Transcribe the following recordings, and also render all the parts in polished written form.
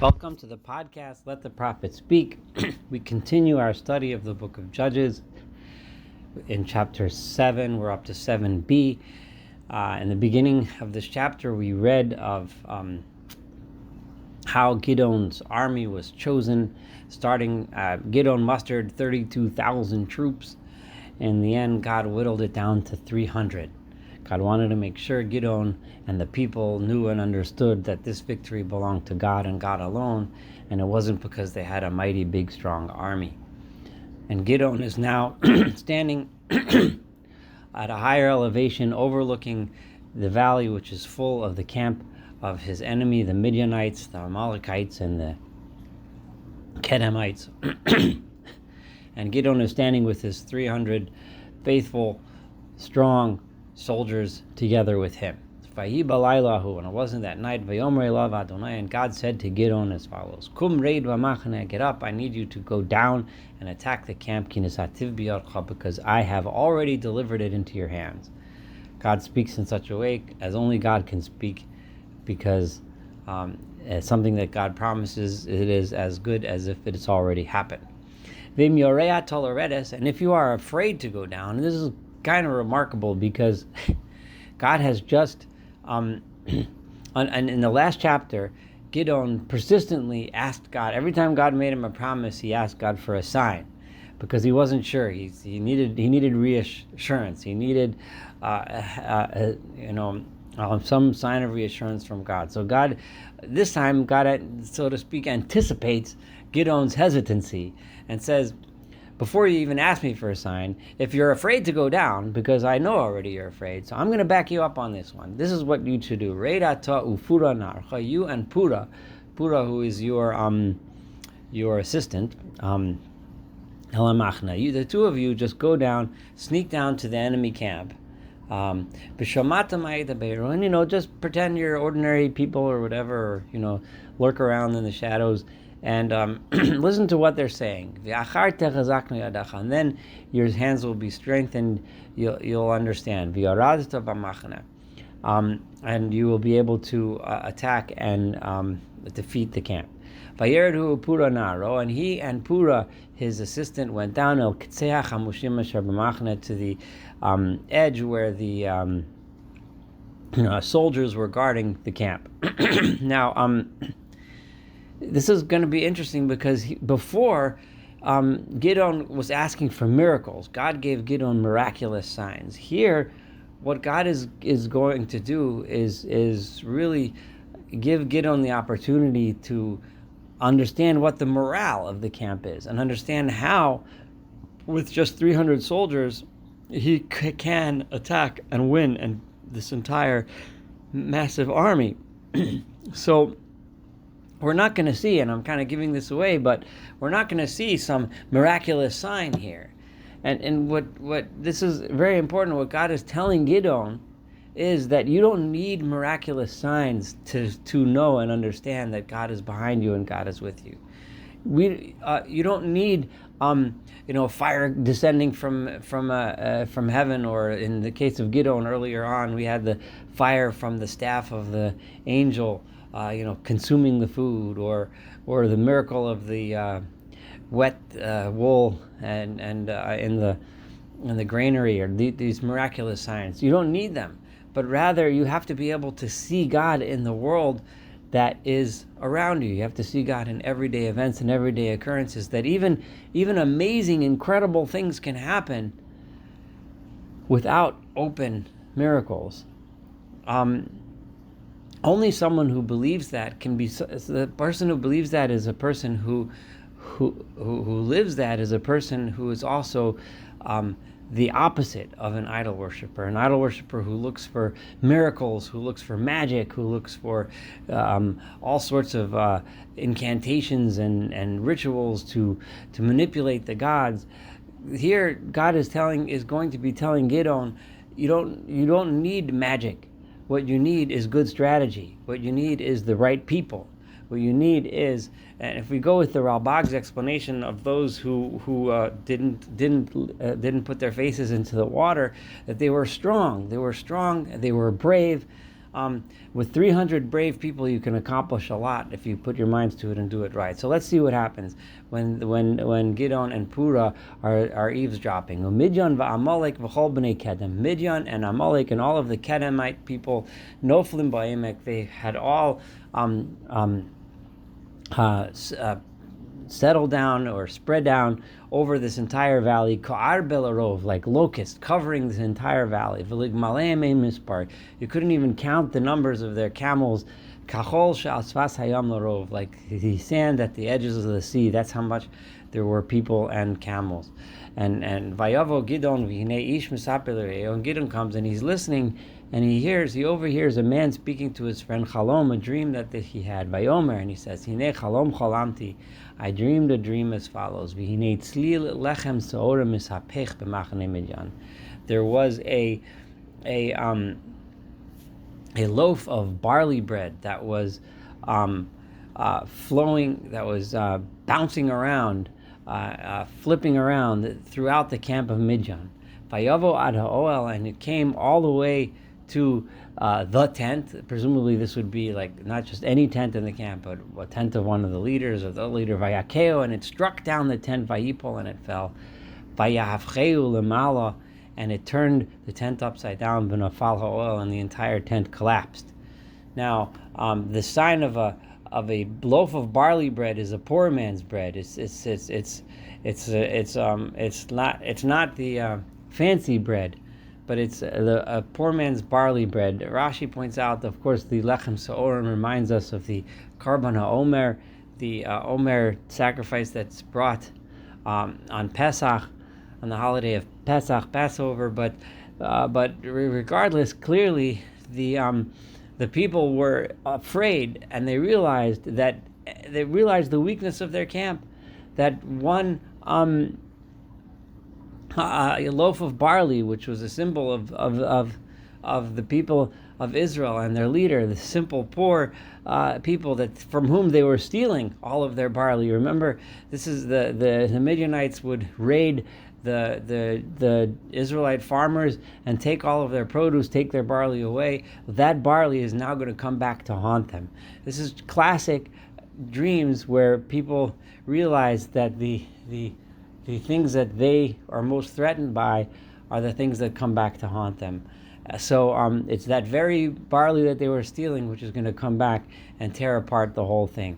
Welcome to the podcast, Let the Prophet Speak. We continue our study of the book of Judges. In chapter 7, we're up to 7b. In the beginning of this chapter, we read of how Gideon's army was chosen. Gideon mustered 32,000 troops. In the end, God whittled it down to 300. God wanted to make sure Gideon and the people knew and understood that this victory belonged to God and God alone, and it wasn't because they had a mighty, big, strong army. And Gideon is now standing at a higher elevation overlooking the valley, which is full of the camp of his enemy, the Midianites, the Amalekites, and the Kedemites. And Gideon is standing with his 300 faithful, strong soldiers together with him. And it wasn't that night, and God said to Gideon as follows: get up, I need you to go down and attack the camp, because I have already delivered it into your hands. God speaks in such a way as only God can speak, because it's something that God promises, it is as good as if it's already happened. And if you are afraid to go down, and this is kind of remarkable because God has just, and in the last chapter, Gideon persistently asked God. Every time God made him a promise, he asked God for a sign, because he wasn't sure. He needed reassurance. He needed, some sign of reassurance from God. So this time, God, so to speak, anticipates Gideon's hesitancy and says, before you even ask me for a sign, if you're afraid to go down, because I know already you're afraid, so I'm going to back you up on this one. This is what you should do. You and Pura, who is your assistant, the two of you just go down, sneak down to the enemy camp. And just pretend you're ordinary people or whatever, or, lurk around in the shadows. And listen to what they're saying. And then your hands will be strengthened. You'll understand. And you will be able to attack and defeat the camp. And he and Pura, his assistant, went down to the edge where the soldiers were guarding the camp. Now, this is going to be interesting, because before Gideon was asking for miracles. God gave Gideon miraculous signs. Here, what God is going to do is really give Gideon the opportunity to understand what the morale of the camp is, and understand how, with just 300 soldiers, he can attack and win and this entire massive army. So we're not going to see, and I'm kind of giving this away, but we're not going to see some miraculous sign here. And what this is very important, what God is telling Gideon is that you don't need miraculous signs to know and understand that God is behind you and God is with you. You don't need fire descending from heaven, or in the case of Gideon earlier on, we had the fire from the staff of the angel consuming the food, or the miracle of the wet wool and in the granary, or these miraculous signs. You don't need them, but rather you have to be able to see God in the world that is around you. You have to see God in everyday events and everyday occurrences, that even amazing, incredible things can happen without open miracles. Only someone who believes that can be. The person who believes that is a person who lives that, is a person who is also the opposite of an idol worshiper. An idol worshiper who looks for miracles, who looks for magic, who looks for all sorts of incantations and rituals to manipulate the gods. Here, God is going to be telling Gideon, you don't need magic. What you need is good strategy. What you need is the right people. What you need is, and if we go with the Ralbag's explanation of those who didn't put their faces into the water, that they were strong. They were brave. With 300 brave people, you can accomplish a lot if you put your minds to it and do it right. So let's see what happens when Gideon and Purah are eavesdropping. Midian va'Amalek v'chol b'nei Kedem. Midian and Amalek and all of the Kedemite people, Noflim ba'emek, they had all settle down or spread down over this entire valley, ka'ar belarov, like locust, covering this entire valley. You couldn't even count the numbers of their camels. Kachol she'asfas hayam larov, like the sand at the edges of the sea. That's how much there were people and camels. And vayavo Gideon v'hinei ish misaper l're'eho, and Gideon comes and he's listening, and he overhears a man speaking to his friend Chalom, a dream that he had. Vayomer, and he says, Hinei Chalom cholamti, I dreamed a dream as follows. V'hinei tzlil lechem se'ora mishapech b'machane Midian. There was a loaf of barley bread that was flowing, that was bouncing around, flipping around throughout the camp of Midian. Vayavo ad ha'oel, and it came all the way to the tent. Presumably this would be like not just any tent in the camp, but a tent of one of the leaders, of the leader Vayakeo, and it struck down the tent Vayipol, and it fell. Vayahavcheu lemala, and it turned the tent upside down, v'nafal ha'oel, and the entire tent collapsed. Now, the sign of a loaf of barley bread is a poor man's bread. It's not the fancy bread, but it's a poor man's barley bread. Rashi points out, of course, the lechem se'orim reminds us of the karban ha'omer, the omer sacrifice that's brought on Pesach, on the holiday of Pesach, Passover. But regardless, clearly the people were afraid, and they realized the weakness of their camp, that one a loaf of barley, which was a symbol of the people of Israel and their leader, the simple poor people that from whom they were stealing all of their barley. Remember, this is the Midianites would raid the Israelite farmers and take all of their produce, take their barley away. That barley is now going to come back to haunt them. This is classic dreams where people realize that the things that they are most threatened by are the things that come back to haunt them. So it's that very barley that they were stealing which is going to come back and tear apart the whole thing.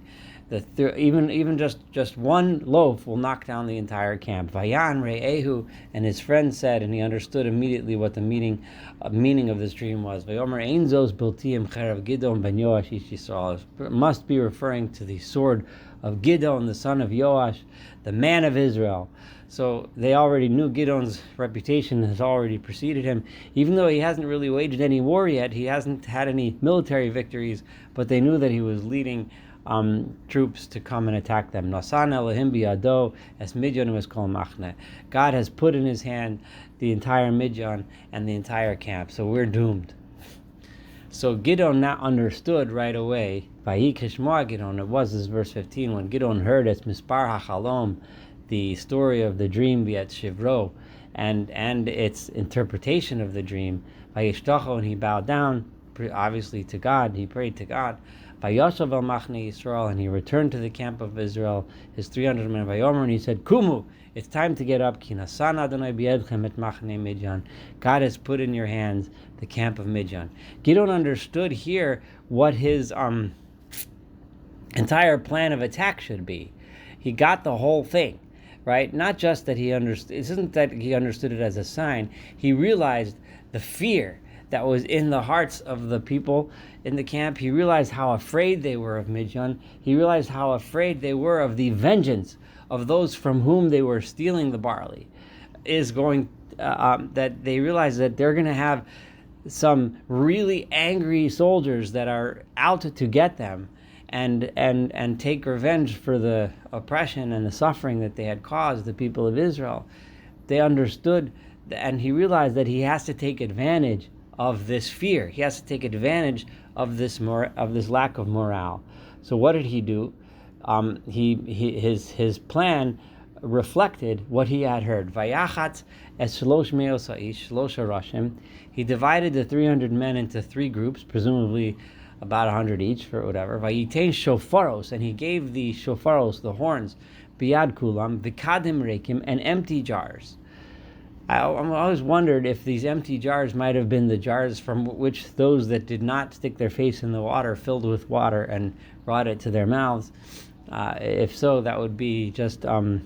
Even just one loaf will knock down the entire camp. Vayan re'ehu, and his friend said, and he understood immediately what the meaning of this dream was. Vayomer ein zos biltiim cherav Gideon ben Yoash ish Yisrael. It must be referring to the sword of Gideon, the son of Yoash, the man of Israel. So they already knew Gideon's reputation has already preceded him. Even though he hasn't really waged any war yet, he hasn't had any military victories, but they knew that he was leading troops to come and attack them. Nasan Elohim biyado es Midian was called Machne. God has put in his hand the entire Midian and the entire camp, so we're doomed. So Gideon now understood right away. Vayikishma Gideon, it was this verse 15, when Gideon heard it's Mispar HaChalom, the story of the dream v'et Shivro, and its interpretation of the dream. Vayishtacho, and he bowed down, obviously to God, he prayed to God. Vayashav el Machne Yisrael, and he returned to the camp of Israel, his 300 men. Vayomer, and he said, Kumu, it's time to get up. Ki nasan Adonai b'yedchem et Machne Midian. God has put in your hands the camp of Midian. Gideon understood here what his entire plan of attack should be. He got the whole thing, right? Not just that he understood. It isn't that he understood it as a sign. He realized the fear that was in the hearts of the people in the camp. He realized how afraid they were of Midian. He realized how afraid they were of the vengeance of those from whom they were stealing the barley. That they realized that they're going to have some really angry soldiers that are out to get them and take revenge for the oppression and the suffering that they had caused the people of Israel. They understood, and he realized that he has to take advantage of this fear. He has to take advantage of this lack of morale. So what did he do? His plan reflected what he had heard. Vayachat es shlosh meos ha'ish, shlosh harashim. He divided the 300 men into 3 groups, presumably about 100 each for whatever. Vayitein shofaros, and he gave the shofaros, the horns, biyad kulam, vikadim rekim, and empty jars. I always wondered if these empty jars might have been the jars from which those that did not stick their face in the water filled with water and brought it to their mouths. If so, that would be just a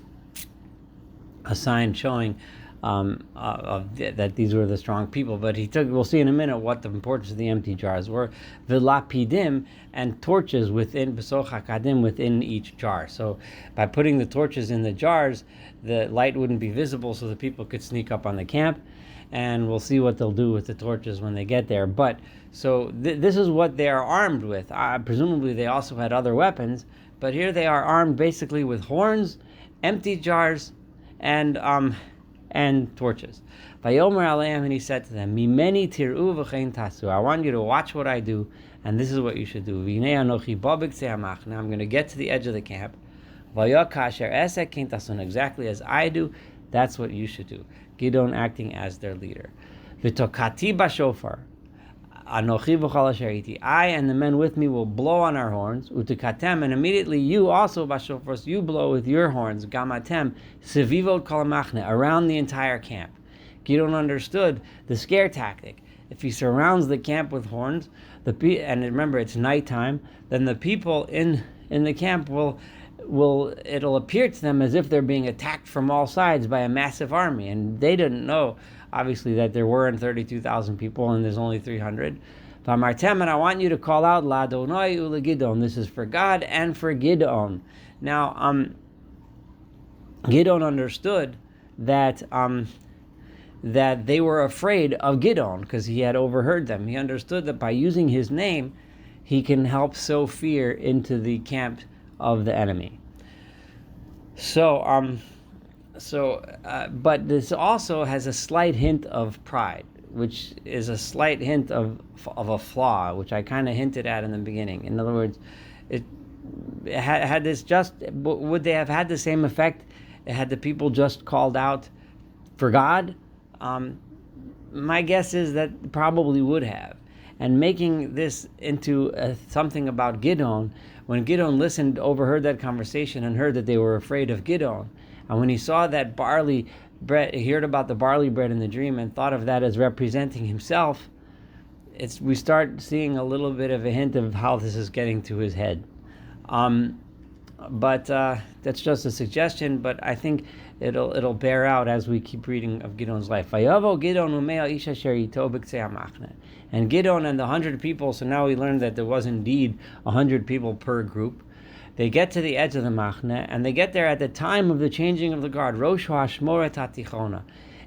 sign showing that these were the strong people. But we'll see in a minute what the importance of the empty jars were. V'lapidim, and torches within besoch hakadim, within each jar. So by putting the torches in the jars, the light wouldn't be visible, so the people could sneak up on the camp. And we'll see what they'll do with the torches when they get there. But so this is what they are armed with. Presumably they also had other weapons, but here they are armed basically with horns, empty jars, and torches. Vayomer aleim, and he said to them, Mimeni tir'u v'chein tasu. I want you to watch what I do, and this is what you should do. V'nei anochi bo b'ktzei hamachna. I'm going to get to the edge of the camp. Vayok kasher esek kein tasun. Exactly as I do, that's what you should do. Gideon acting as their leader. V'tokati b'shofar. Anochi v'chol asher iti. I and the men with me will blow on our horns. Utikatem, and immediately you also b'shofar, you blow with your horns. Gamatem sevivot kol hamachna, around the entire camp. Gideon understood the scare tactic. If he surrounds the camp with horns, and remember it's nighttime, then the people in the camp it'll appear to them as if they're being attacked from all sides by a massive army, and they didn't know, obviously, that there weren't 32,000 people and there's only 300. V'amartem, and I want you to call out L'Adonai u'leGideon. This is for God and for Gideon. Now, Gideon understood that they were afraid of Gideon because he had overheard them. He understood that by using his name, he can help sow fear into the camp of the enemy. But this also has a slight hint of pride, which is a slight hint of a flaw, which I kind of hinted at in the beginning. In other words, would they have had the same effect had the people just called out for God? My guess is that probably would have. And making this into something about Gideon, when Gideon overheard that conversation and heard that they were afraid of Gideon, and when he saw that barley bread, he heard about the barley bread in the dream and thought of that as representing himself, we start seeing a little bit of a hint of how this is getting to his head. But that's just a suggestion, but I think it'll bear out as we keep reading of Gideon's life. Vayavo Gideon u'mea ish asher ito b'ktzei hamachna. And Gideon and the 100 people, so now we learned that there was indeed 100 people per group. They get to the edge of the machna, and they get there at the time of the changing of the guard, Rosh ha'ashmoret hatichona,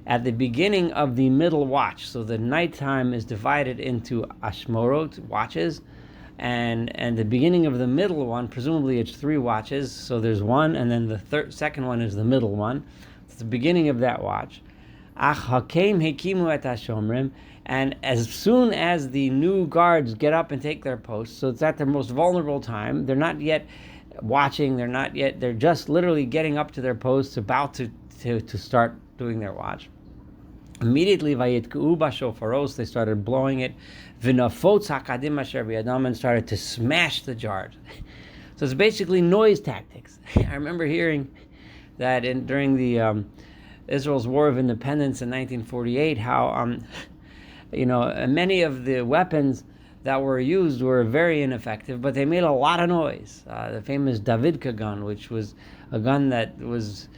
at the beginning of the middle watch. So the nighttime is divided into ashmorot, watches, and the beginning of the middle one, presumably it's 3 watches, so there's one, and then the second one is the middle one. It's the beginning of that watch. Ach hakem hekimu et hashomrim, and as soon as the new guards get up and take their posts, so it's at their most vulnerable time, they're not yet watching, they're just literally getting up to their posts, about to start doing their watch. Immediately, vayitku b'shofaros, they started blowing it. V'nafotz hakadim asher b'yadam, and started to smash the jars. So it's basically noise tactics. I remember hearing that during the Israel's War of Independence in 1948, how many of the weapons that were used were very ineffective, but they made a lot of noise. The famous Davidka gun, which was a gun that was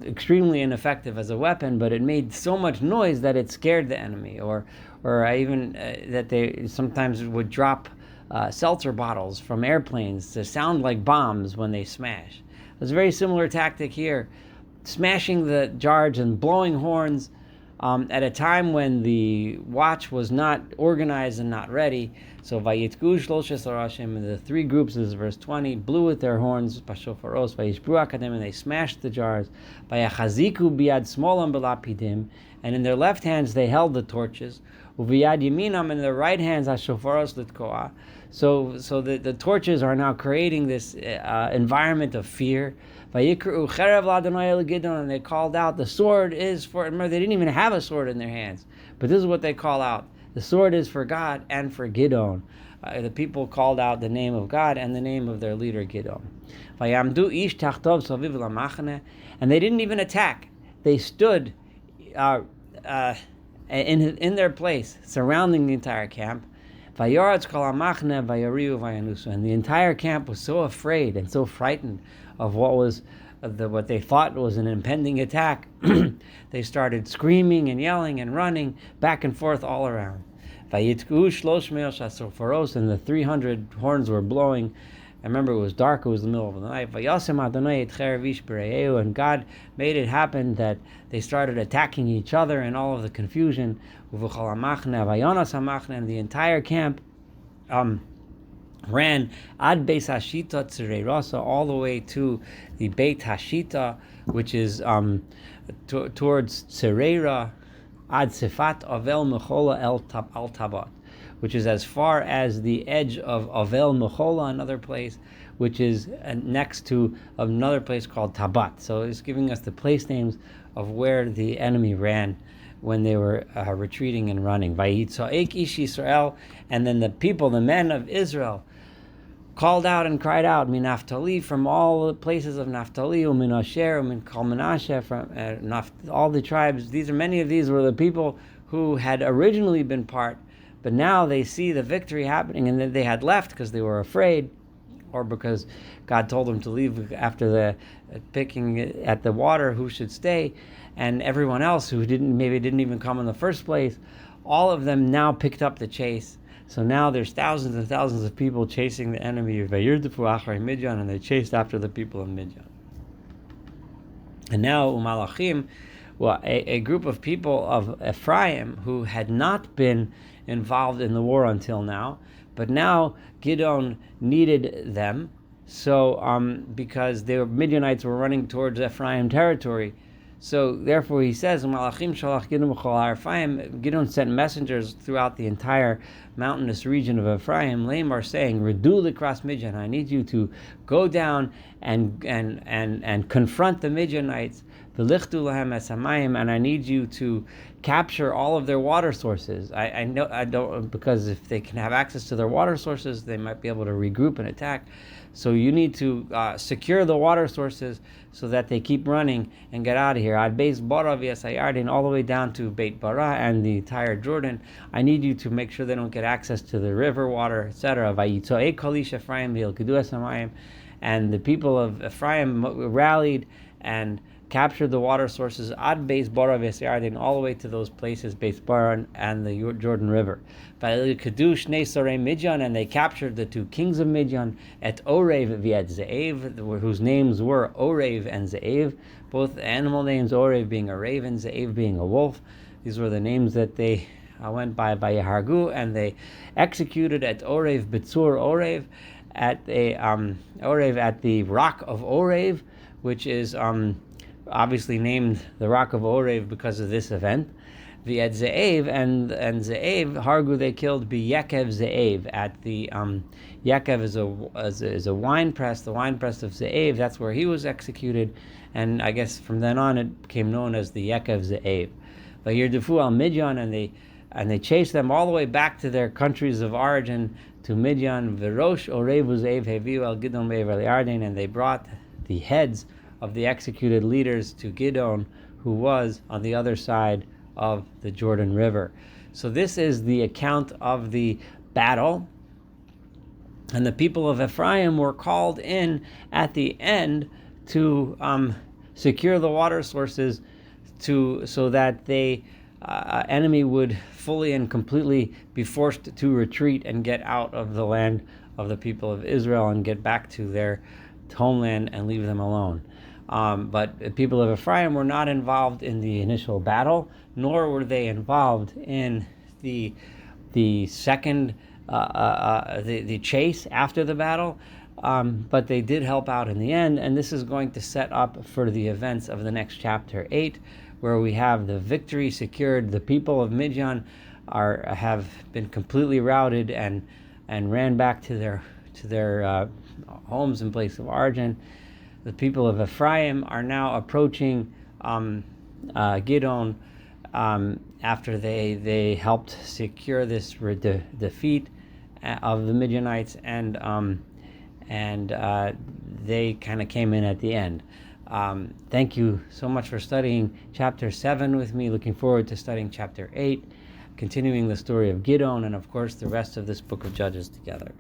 extremely ineffective as a weapon, but it made so much noise that it scared the enemy, or even that they sometimes would drop seltzer bottles from airplanes to sound like bombs when they smash. It was a very similar tactic here, smashing the jars and blowing horns at a time when the watch was not organized and not ready, So Vayitku Shloshes Arashim, the three groups, this is verse 20, blew with their horns, Bashofaros, Vayishbru Akadim, and they smashed the jars, Vayachaziku Biad Smolam Belapidim, and in their left hands they held the torches, Uviyad Yaminam, in their right hands Hashofaros Litkoa. So the torches are now creating this environment of fear. Vayikru Cherev Ladonai Gideon, and they called out, the sword is for, remember, they didn't even have a sword in their hands, but this is what they call out. The sword is for God and for Gideon. The people called out the name of God and the name of their leader Gideon. Vayamdu ish tachtov saviv lamachane, and they didn't even attack. They stood in their place, surrounding the entire camp. Vayaratz kol hamachne vayariu vayanusu, and the entire camp was so afraid and so frightened of what they thought was an impending attack. They started screaming and yelling and running back and forth all around. Vayitku shlosh me'el shasofaros, and the 300 horns were blowing. I remember it was dark, it was the middle of the night. Vayasem Adonai et cherev ish b're'eu, and God made it happen that they started attacking each other in all of the confusion. Uv'chol hamachne vayonas hamachne, and the entire camp ran ad Beis Hashita Tzirei Rasa, all the way to the Beit Hashita, which is towards Tzirera, ad Sifat Avel Mechola al Tabat, which is as far as the edge of Avel Mechola, another place, which is next to another place called Tabat. So it's giving us the place names of where the enemy ran when they were retreating and running. Vayitzoek ish Yisrael, and then the people, the men of Israel, called out and cried out, min Naphtali, from all the places of Naphtali, min Asher, min Kol Menashe, from all the tribes. Many of these were the people who had originally been part, but now they see the victory happening, and then they had left because they were afraid, or because God told them to leave after the picking at the water who should stay, and everyone else who didn't even come in the first place, all of them now picked up the chase. So now there's thousands and thousands of people chasing the enemy of Midian, and they chased after the people of Midian. And now Umalachim, a group of people of Ephraim who had not been involved in the war until now, but now Gideon needed them. So because the Midianites were running towards Ephraim territory, so therefore he says, Gideon sent messengers throughout the entire mountainous region of Ephraim, Lamar, saying, Redu across Midian, I need you to go down and confront the Midianites, and I need you to capture all of their water sources. I don't, because if they can have access to their water sources, they might be able to regroup and attack. So you need to secure the water sources so that they keep running and get out of here. Ad Beis Bara v'Yasayardin, all the way down to Beit Bara and the entire Jordan. I need you to make sure they don't get access to the river water, etc. Vayitzo'ei kol ish Ephraim v'yilkedu es hamayim, and the people of Ephraim rallied and captured the water sources ad Beis Bara v'Yasayardin, all the way to those places, Beis Bara and the Jordan River. Vayilkedu shnei sorei Midian, and they captured the two kings of Midian, et Orev v'et Ze'ev, whose names were Orev and Ze'ev, both animal names, Orev being a raven, Ze'ev being a wolf. These were the names that they went by Yehargu, and they executed at Orev B'tzur Orev, at Orev at the rock of Orev, which is obviously named the rock of Orev because of this event. The at Ze'ev and Ze'ev Hargu they killed Yekev Ze'ev at the Yekev is a wine press, the wine press of Ze'ev. That's where he was executed, and I guess from then on it became known as the Yekev Ze'ev. Vayirdefu al Midian, and they chased them all the way back to their countries of origin, to Midian. V'rosh Orevu Ze'ev heviu al Gideon be'ever Yarden, and they brought the heads of the executed leaders to Gideon, who was on the other side of the Jordan River. So this is the account of the battle, and the people of Ephraim were called in at the end to secure the water sources, so that the enemy would fully and completely be forced to retreat and get out of the land of the people of Israel and get back to their homeland and leave them alone. But the people of Ephraim were not involved in the initial battle, nor were they involved in the second the chase after the battle, but they did help out in the end. And this is going to set up for the events of the next chapter 8, where we have the victory secured. The people of Midian have been completely routed and ran back to their homes in place of origin. The people of Ephraim are now approaching Gideon after they helped secure this defeat of the Midianites, and they kind of came in at the end. Thank you so much for studying chapter 7 with me. Looking forward to studying chapter 8, continuing the story of Gideon, and of course the rest of this book of Judges together.